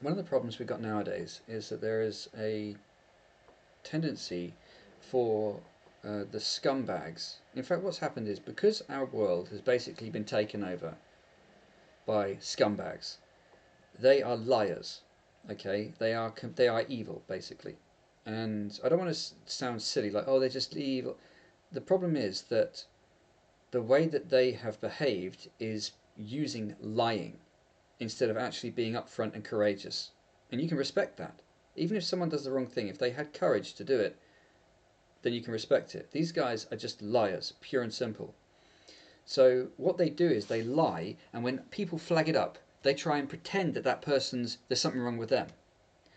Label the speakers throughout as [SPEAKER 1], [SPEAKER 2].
[SPEAKER 1] one of the problems we've got nowadays is that there is a tendency for the scumbags. In fact, what's happened is because our world has basically been taken over by scumbags, they are liars. Okay, they are evil basically, and I don't want to sound silly like, oh, they're just evil. The problem is that the way that they have behaved is using lying instead of actually being upfront and courageous. And you can respect that. Even if someone does the wrong thing, if they had courage to do it, then you can respect it. These guys are just liars, pure and simple. So what they do is they lie, and when people flag it up, they try and pretend that there's something wrong with them.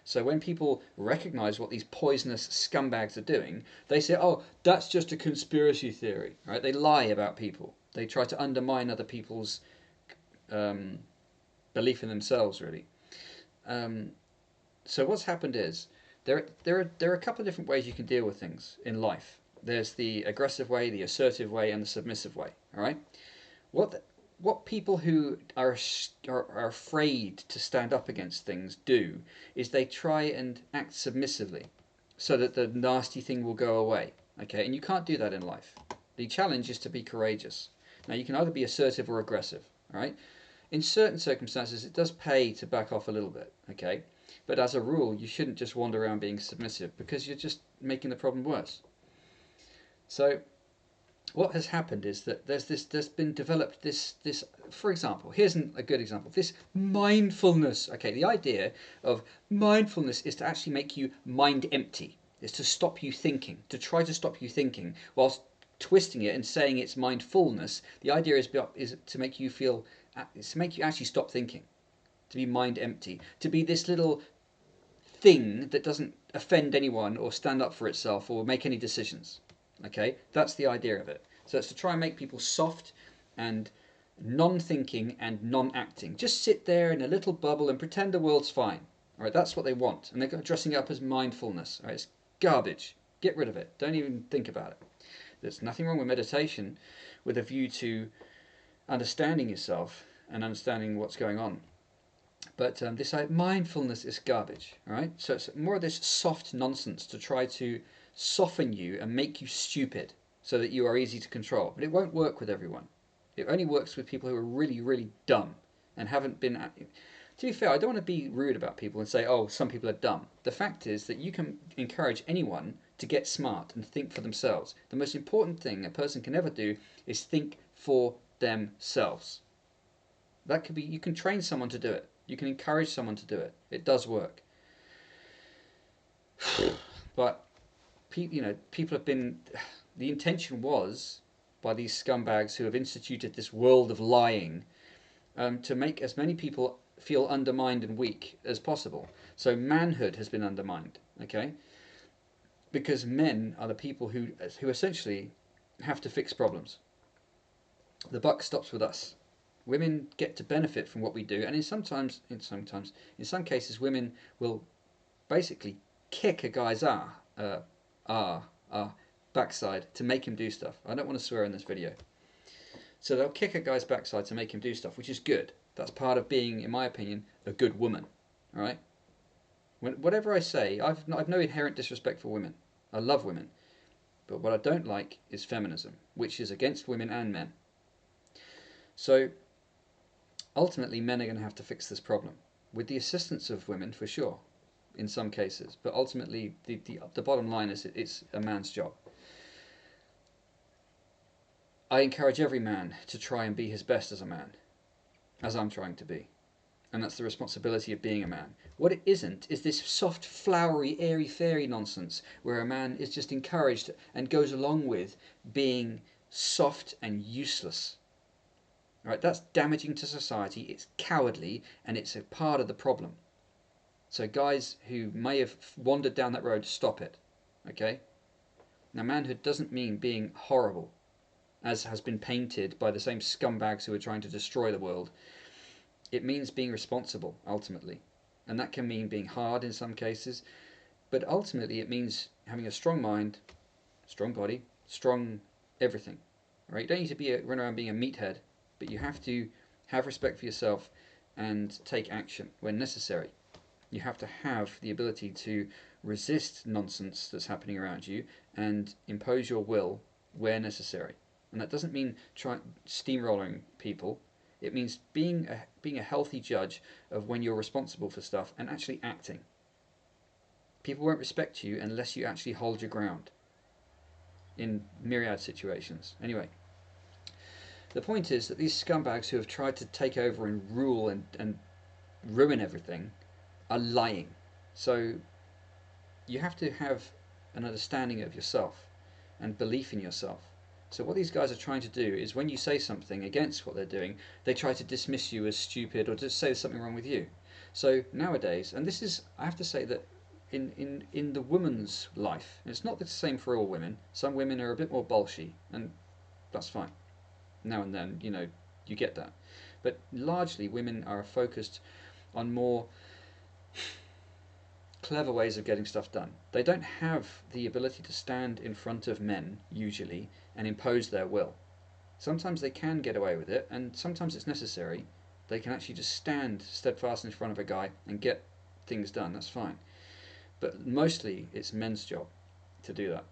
[SPEAKER 1] So when people recognize what these poisonous scumbags are doing, they say, "Oh, that's just a conspiracy theory." Right? They lie about people. They try to undermine other people's um, belief in themselves, really. Um, so what's happened is there are a couple of different ways you can deal with things in life. There's the aggressive way, the assertive way, and the submissive way. All right. What the, what people who are afraid to stand up against things do is they try and act submissively, so that the nasty thing will go away. Okay, and you can't do that in life. The challenge is to be courageous. Now you can either be assertive or aggressive. All right. In certain circumstances, it does pay to back off a little bit. Okay, but as a rule, you shouldn't just wander around being submissive because you're just making the problem worse. So what has happened is that there's been developed this for example, here's a good example, this mindfulness. Okay, the idea of mindfulness is to actually make you mind empty, is to stop you thinking, to try to stop you thinking, whilst twisting it and saying it's mindfulness. The idea is to make you feel, is to make you actually stop thinking, to be mind empty, to be this little thing that doesn't offend anyone or stand up for itself or make any decisions. Okay, that's the idea of it. So it's to try and make people soft and non-thinking and non-acting. Just sit there in a little bubble and pretend the world's fine. All right, that's what they want, and they're dressing it up as mindfulness. All right, it's garbage. Get rid of it. Don't even think about it. There's nothing wrong with meditation, with a view to understanding yourself and understanding what's going on. But this mindfulness is garbage, all right? So it's more of this soft nonsense to try to soften you and make you stupid so that you are easy to control. But it won't work with everyone. It only works with people who are really, really dumb and haven't been. To be fair, I don't want to be rude about people and say, oh, some people are dumb. The fact is that you can encourage anyone to get smart and think for themselves. The most important thing a person can ever do is think for themselves. That could be, you can train someone to do it. You can encourage someone to do it. It does work. But people have been. The intention was by these scumbags who have instituted this world of lying, to make as many people feel undermined and weak as possible. So manhood has been undermined. Okay, because men are the people who essentially have to fix problems. The buck stops with us. Women get to benefit from what we do, and in some cases, women will basically kick a guy's ah, backside to make him do stuff. I don't want to swear in this video. So they'll kick a guy's backside to make him do stuff, which is good. That's part of being, in my opinion, a good woman. All right. Whatever I say, I've no inherent disrespect for women. I love women, but what I don't like is feminism, which is against women and men. So ultimately, men are going to have to fix this problem with the assistance of women, for sure, in some cases. But ultimately, the bottom line is it's a man's job. I encourage every man to try and be his best as a man, as I'm trying to be. And that's the responsibility of being a man. What it isn't is this soft, flowery, airy fairy nonsense where a man is just encouraged and goes along with being soft and useless. Right? That's damaging to society, it's cowardly, and it's a part of the problem. So guys who may have wandered down that road, stop it. Okay? Now manhood doesn't mean being horrible, as has been painted by the same scumbags who are trying to destroy the world. It means being responsible, ultimately. And that can mean being hard in some cases, but ultimately it means having a strong mind, strong body, strong everything. Right? You don't need to run around being a meathead, but you have to have respect for yourself and take action when necessary. You have to have the ability to resist nonsense that's happening around you and impose your will where necessary. And that doesn't mean steamrolling people. It means being a healthy judge of when you're responsible for stuff and actually acting. People won't respect you unless you actually hold your ground in myriad situations. Anyway, the point is that these scumbags who have tried to take over and rule and ruin everything are lying. So you have to have an understanding of yourself and belief in yourself. So what these guys are trying to do is when you say something against what they're doing, they try to dismiss you as stupid or just say there's something wrong with you. So nowadays, and this is, I have to say that in the woman's life, it's not the same for all women. Some women are a bit more bolshy, and that's fine. Now and then, you get that. But largely, women are focused on more clever ways of getting stuff done. They don't have the ability to stand in front of men, usually, and impose their will. Sometimes they can get away with it, and sometimes it's necessary. They can actually just stand steadfast in front of a guy and get things done, that's fine. But mostly it's men's job to do that.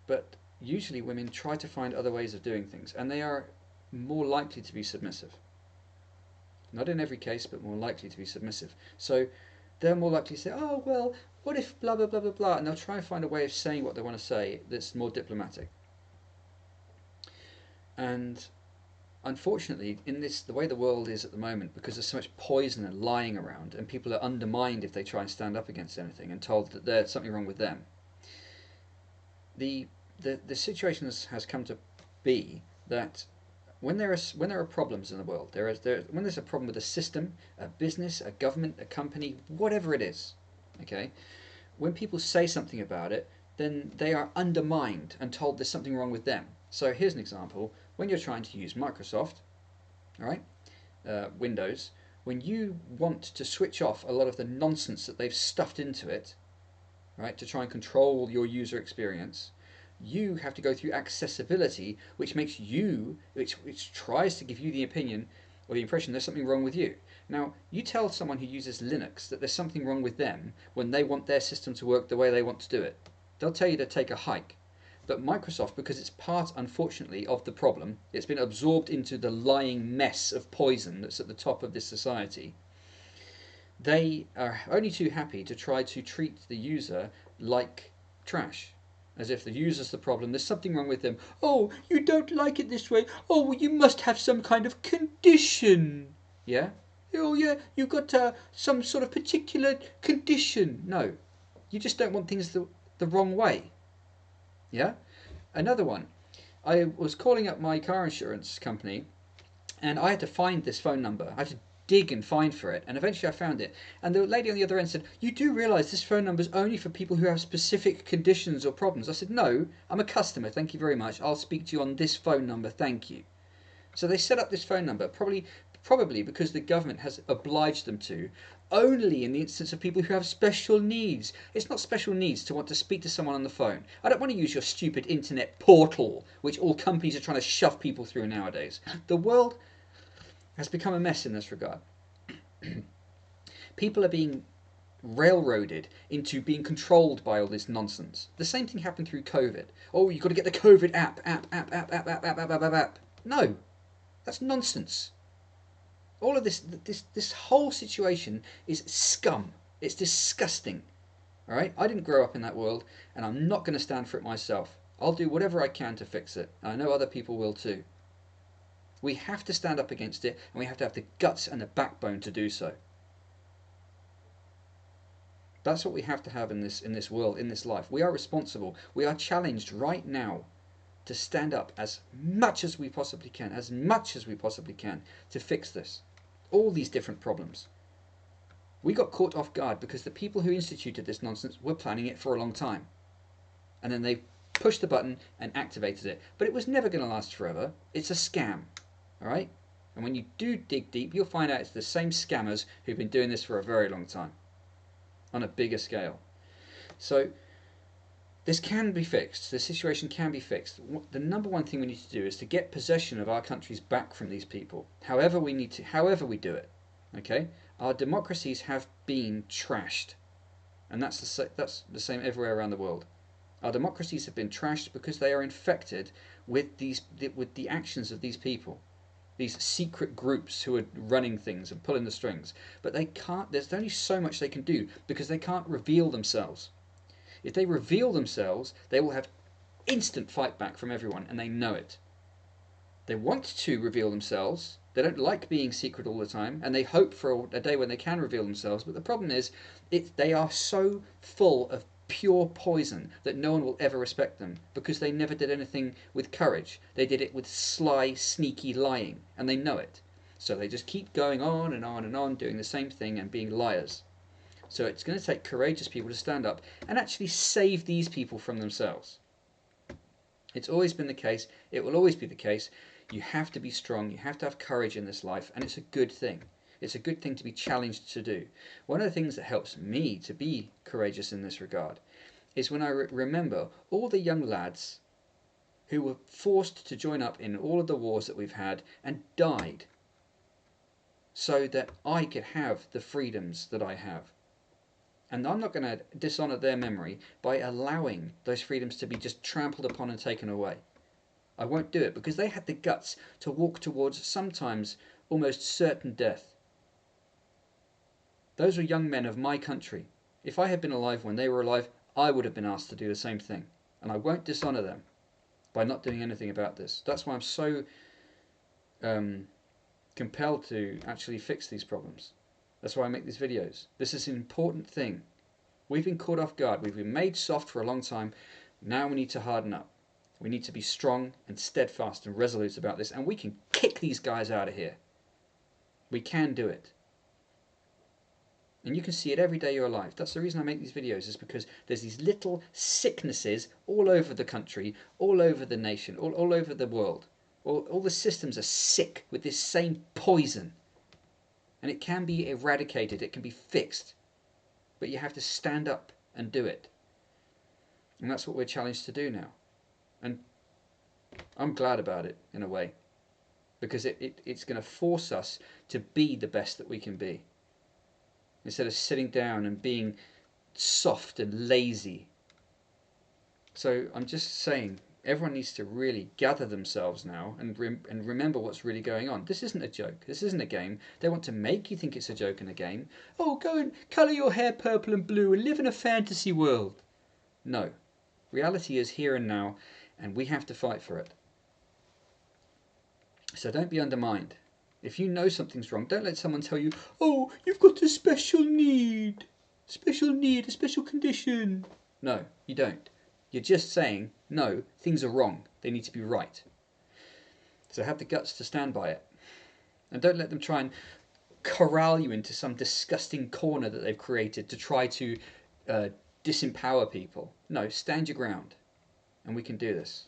[SPEAKER 1] But usually women try to find other ways of doing things, and they are more likely to be submissive. Not in every case, but more likely to be submissive. So they're more likely to say, oh, well, what if blah, blah, blah, blah, blah, and they'll try and find a way of saying what they want to say that's more diplomatic. And unfortunately, in the way the world is at the moment, because there's so much poison and lying around, and people are undermined if they try and stand up against anything and told that there's something wrong with them, the situation has come to be that when there are problems in the world, when there's a problem with a system, a business, a government, a company, whatever it is, okay, when people say something about it, then they are undermined and told there's something wrong with them. So here's an example: when you're trying to use Microsoft, all right, Windows, when you want to switch off a lot of the nonsense that they've stuffed into it, right, to try and control your user experience, you have to go through accessibility, which tries to give you the opinion or the impression there's something wrong with you. Now, you tell someone who uses Linux that there's something wrong with them when they want their system to work the way they want to do it. They'll tell you to take a hike. But Microsoft, because it's part, unfortunately, of the problem, it's been absorbed into the lying mess of poison that's at the top of this society. They are only too happy to try to treat the user like trash, as if the user's the problem, there's something wrong with them. Oh, you don't like it this way. Oh, well, you must have some kind of condition. Yeah? Oh, yeah, you've got some sort of particular condition. No, you just don't want things the wrong way. Yeah? Another one. I was calling up my car insurance company, and I had to find this phone number. I had to dig and find for it, and eventually I found it. And the lady on the other end said, you do realise this phone number is only for people who have specific conditions or problems? I said, no, I'm a customer, thank you very much. I'll speak to you on this phone number, thank you. So they set up this phone number, probably because the government has obliged them to, only in the instance of people who have special needs. It's not special needs to want to speak to someone on the phone. I don't want to use your stupid internet portal, which all companies are trying to shove people through nowadays. The world has become a mess in this regard. People are being railroaded into being controlled by all this nonsense. The same thing happened through COVID. Oh, you've got to get the COVID app. No, that's nonsense. All of this whole situation is scum. It's disgusting. All right, I didn't grow up in that world, and I'm not going to stand for it myself. I'll do whatever I can to fix it. I know other people will too. We have to stand up against it, and we have to have the guts and the backbone to do so. That's what we have to have in this world, in this life. We are responsible. We are challenged right now to stand up as much as we possibly can, to fix this. All these different problems. We got caught off guard because the people who instituted this nonsense were planning it for a long time. And then they pushed the button and activated it. But it was never going to last forever. It's a scam. Alright? And when you do dig deep, you'll find out it's the same scammers who've been doing this for a very long time. On a bigger scale. So this can be fixed. The situation can be fixed. The number one thing we need to do is to get possession of our countries back from these people. However we do it. Okay? Our democracies have been trashed, and that's the same everywhere around the world. Our democracies have been trashed because they are infected with the actions of these people, these secret groups who are running things and pulling the strings. But they can't. There's only so much they can do because they can't reveal themselves. If they reveal themselves, they will have instant fight back from everyone, and they know it. They want to reveal themselves. They don't like being secret all the time, and they hope for a day when they can reveal themselves. But the problem is, they are so full of pure poison that no one will ever respect them because they never did anything with courage. They did it with sly, sneaky lying, and they know it. So they just keep going on and on and on, doing the same thing and being liars. So it's going to take courageous people to stand up and actually save these people from themselves. It's always been the case. It will always be the case. You have to be strong. You have to have courage in this life, and it's a good thing. It's a good thing to be challenged to do. One of the things that helps me to be courageous in this regard is when I remember all the young lads who were forced to join up in all of the wars that we've had and died so that I could have the freedoms that I have. And I'm not going to dishonour their memory by allowing those freedoms to be just trampled upon and taken away. I won't do it because they had the guts to walk towards sometimes almost certain death. Those were young men of my country. If I had been alive when they were alive, I would have been asked to do the same thing. And I won't dishonour them by not doing anything about this. That's why I'm so compelled to actually fix these problems. That's why I make these videos. This is an important thing. We've been caught off guard. We've been made soft for a long time. Now we need to harden up. We need to be strong and steadfast and resolute about this, and we can kick these guys out of here. We can do it. And you can see it every day of your life. That's the reason I make these videos, is because there's these little sicknesses all over the country, all over the nation, all over the world. All the systems are sick with this same poison. And it can be eradicated, it can be fixed. But you have to stand up and do it. And that's what we're challenged to do now. And I'm glad about it, in a way. Because it's going to force us to be the best that we can be. Instead of sitting down and being soft and lazy. So I'm just saying, everyone needs to really gather themselves now and remember what's really going on. This isn't a joke. This isn't a game. They want to make you think it's a joke and a game. Oh, go and colour your hair purple and blue and live in a fantasy world. No. Reality is here and now, and we have to fight for it. So don't be undermined. If you know something's wrong, don't let someone tell you, oh, you've got a special need, a special condition. No, you don't. You're just saying, no, things are wrong. They need to be right. So have the guts to stand by it. And don't let them try and corral you into some disgusting corner that they've created to try to disempower people. No, stand your ground. And we can do this.